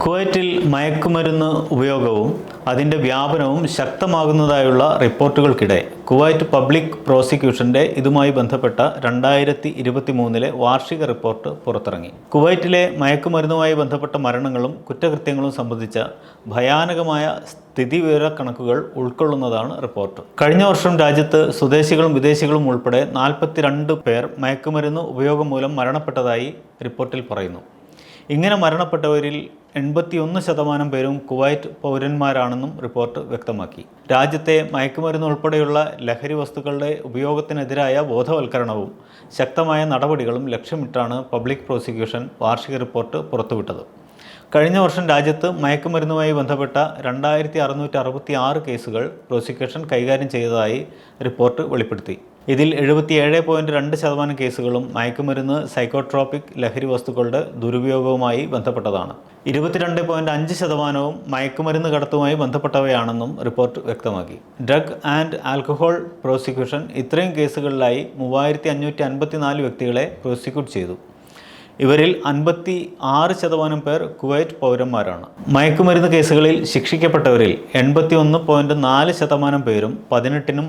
കുവൈറ്റിൽ മയക്കുമരുന്ന് ഉപയോഗവും അതിൻ്റെ വ്യാപനവും ശക്തമാകുന്നതായുള്ള റിപ്പോർട്ടുകൾക്കിടെ കുവൈറ്റ് പബ്ലിക് പ്രോസിക്യൂഷൻ്റെ ഇതുമായി ബന്ധപ്പെട്ട 2023 വാർഷിക റിപ്പോർട്ട് പുറത്തിറങ്ങി. കുവൈറ്റിലെ മയക്കുമരുന്നുമായി ബന്ധപ്പെട്ട മരണങ്ങളും കുറ്റകൃത്യങ്ങളും സംബന്ധിച്ച ഭയാനകമായ സ്ഥിതിവിവരക്കണക്കുകൾ ഉൾക്കൊള്ളുന്നതാണ് റിപ്പോർട്ട്. കഴിഞ്ഞ വർഷം രാജ്യത്ത് സ്വദേശികളും വിദേശികളും ഉൾപ്പെടെ 42 പേർ മയക്കുമരുന്ന് ഉപയോഗം മൂലം മരണപ്പെട്ടതായി റിപ്പോർട്ടിൽ പറയുന്നു. ഇങ്ങനെ മരണപ്പെട്ടവരിൽ 81% പേരും കുവൈറ്റ് പൗരന്മാരാണെന്നും റിപ്പോർട്ട് വ്യക്തമാക്കി. രാജ്യത്തെ മയക്കുമരുന്ന് ഉൾപ്പെടെയുള്ള ലഹരി വസ്തുക്കളുടെ ഉപയോഗത്തിനെതിരായ ബോധവൽക്കരണവും ശക്തമായ നടപടികളും ലക്ഷ്യമിട്ടാണ് പബ്ലിക് പ്രോസിക്യൂഷൻ വാർഷിക റിപ്പോർട്ട് പുറത്തുവിട്ടത്. കഴിഞ്ഞ വർഷം രാജ്യത്ത് മയക്കുമരുന്നുമായി ബന്ധപ്പെട്ട 2666 കേസുകൾ പ്രോസിക്യൂഷൻ കൈകാര്യം ചെയ്തതായി റിപ്പോർട്ട് വെളിപ്പെടുത്തി. ഇതിൽ 77.2% കേസുകളും മയക്കുമരുന്ന്, സൈക്കോട്രോപിക് ലഹരി വസ്തുക്കളുടെ ദുരുപയോഗവുമായി ബന്ധപ്പെട്ടതാണ്. 22.5% മയക്കുമരുന്ന് കടത്തുമായി ബന്ധപ്പെട്ടവയാണെന്നും റിപ്പോർട്ട് വ്യക്തമാക്കി. ഡ്രഗ് ആൻഡ് ആൽക്കഹോൾ പ്രോസിക്യൂഷൻ ഇത്രയും കേസുകളിലായി 3554 വ്യക്തികളെ പ്രോസിക്യൂട്ട് ചെയ്തു. ഇവരിൽ 56% പേർ കുവൈറ്റ് പൗരന്മാരാണ്. മയക്കുമരുന്ന് കേസുകളിൽ ശിക്ഷിക്കപ്പെട്ടവരിൽ 81.4% പേരും 18-നും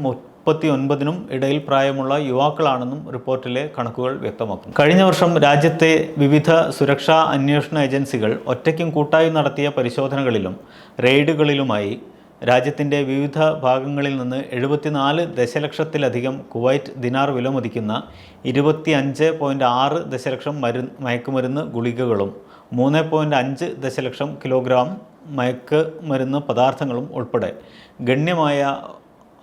39-നും ഇടയിൽ പ്രായമുള്ള യുവാക്കളാണെന്നും റിപ്പോർട്ടിലെ കണക്കുകൾ വ്യക്തമാക്കുന്നു. കഴിഞ്ഞ വർഷം രാജ്യത്തെ വിവിധ സുരക്ഷാ അന്വേഷണ ഏജൻസികൾ ഒറ്റയ്ക്കും കൂട്ടായും നടത്തിയ പരിശോധനകളിലും റെയ്ഡുകളിലുമായി രാജ്യത്തിൻ്റെ വിവിധ ഭാഗങ്ങളിൽ നിന്ന് 74 ദശലക്ഷത്തിലധികം കുവൈറ്റ് ദിനാർ വിലമതിക്കുന്ന 25.6 ദശലക്ഷം മയക്കുമരുന്ന് ഗുളികകളും 3.5 ദശലക്ഷം കിലോഗ്രാം മയക്കുമരുന്ന് പദാർത്ഥങ്ങളും ഉൾപ്പെടെ ഗണ്യമായ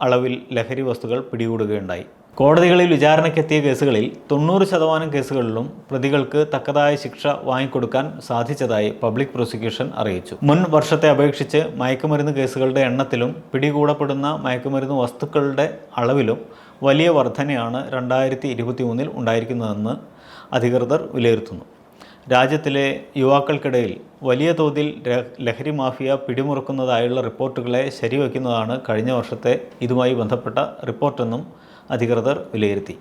അളവിൽ ലഹരി വസ്തുക്കൾ പിടികൂടുകയുണ്ടായി. കോടതികളിൽ വിചാരണയ്ക്കെത്തിയ കേസുകളിൽ 90% കേസുകളിലും പ്രതികൾക്ക് തക്കതായ ശിക്ഷ വാങ്ങിക്കൊടുക്കാൻ സാധിച്ചതായി പബ്ലിക് പ്രോസിക്യൂഷൻ അറിയിച്ചു. മുൻ വർഷത്തെ അപേക്ഷിച്ച് മയക്കുമരുന്ന് കേസുകളുടെ എണ്ണത്തിലും പിടികൂടപ്പെടുന്ന മയക്കുമരുന്ന് വസ്തുക്കളുടെ അളവിലും വലിയ വർധനയാണ് 2023 ഉണ്ടായിരിക്കുന്നതെന്ന് അധികൃതർ വിലയിരുത്തുന്നു. രാജ്യത്തിലെ യുവാക്കൾക്കിടയിൽ വലിയ തോതിൽ ലഹരി മാഫിയ പിടിമുറുക്കുന്നതായുള്ള റിപ്പോർട്ടുകളെ ശരിവയ്ക്കുന്നതാണ് കഴിഞ്ഞ വർഷത്തെ ഇതുമായി ബന്ധപ്പെട്ട റിപ്പോർട്ടെന്നും അധികൃതർ വിലയിരുത്തി.